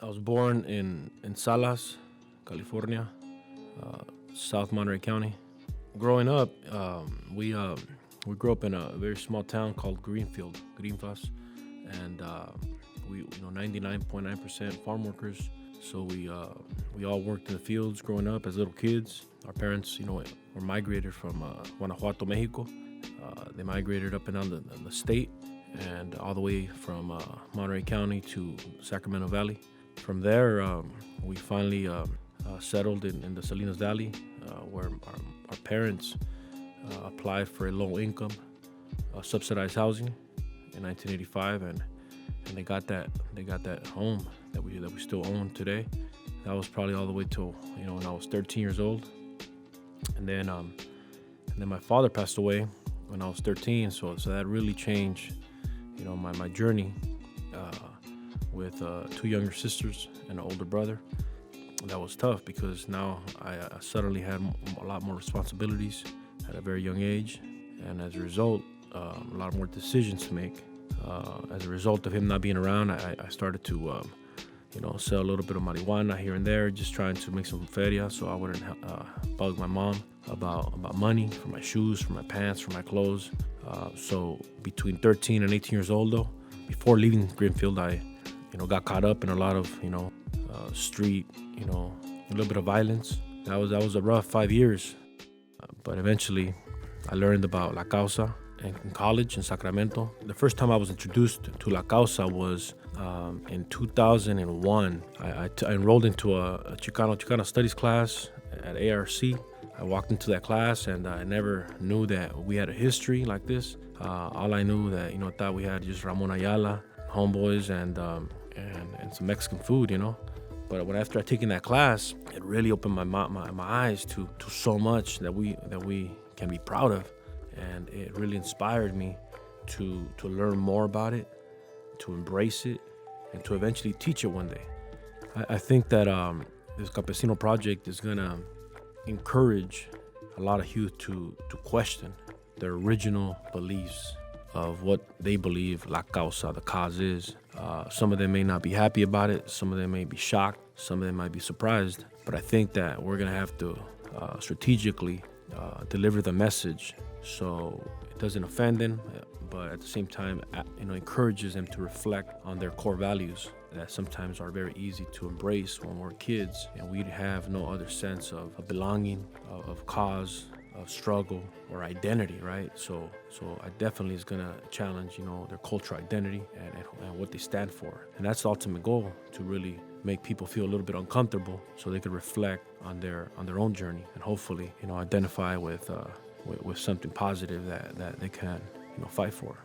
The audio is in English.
I was born in Salas, California, South Monterey County. Growing up, we grew up in a very small town called Greenfield, and we 99.9% farm workers. So we all worked in the fields growing up as little kids. Our parents, were migrated from Guanajuato, Mexico. They migrated up and down the state and all the way from Monterey County to Sacramento Valley. From there, we finally settled in the Salinas Valley, where our parents applied for a low-income subsidized housing in 1985, and they got that home that we still own today. That was probably all the way till when I was 13 years old, and then my father passed away when I was 13. So that really changed my journey with two younger sisters and an older brother. That was tough because now I suddenly had a lot more responsibilities at a very young age, and as a result, a lot more decisions to make. As a result of him not being around, I started to sell a little bit of marijuana here and there, just trying to make some feria so I wouldn't bug my mom about money for my shoes, for my pants, for my clothes. So between 13 and 18 years old, though, before leaving Greenfield, I got caught up in a lot of street, a little bit of violence. That was a rough 5 years, but eventually I learned about La Causa in college in Sacramento. The first time I was introduced to La Causa was in 2001. I enrolled into a Chicano studies class at ARC. I walked into that class and I never knew that we had a history like this. All I knew that thought we had just Ramon Ayala, homeboys, and some Mexican food, But when after I taken that class, it really opened my eyes to so much that we can be proud of, and it really inspired me to learn more about it, to embrace it, and to eventually teach it one day. I think that this Campesino project is gonna encourage a lot of youth to question their original beliefs of what they believe La Causa, the cause, is. Some of them may not be happy about it. Some of them may be shocked. Some of them might be surprised. But I think that we're going to have to strategically deliver the message so it doesn't offend them, but at the same time, encourages them to reflect on their core values that sometimes are very easy to embrace when we're kids and we have no other sense of belonging, of cause, of struggle or identity, right? So I definitely is gonna challenge, their cultural identity and what they stand for. And that's the ultimate goal, to really make people feel a little bit uncomfortable so they could reflect on their own journey and hopefully, identify with something positive that they can, fight for.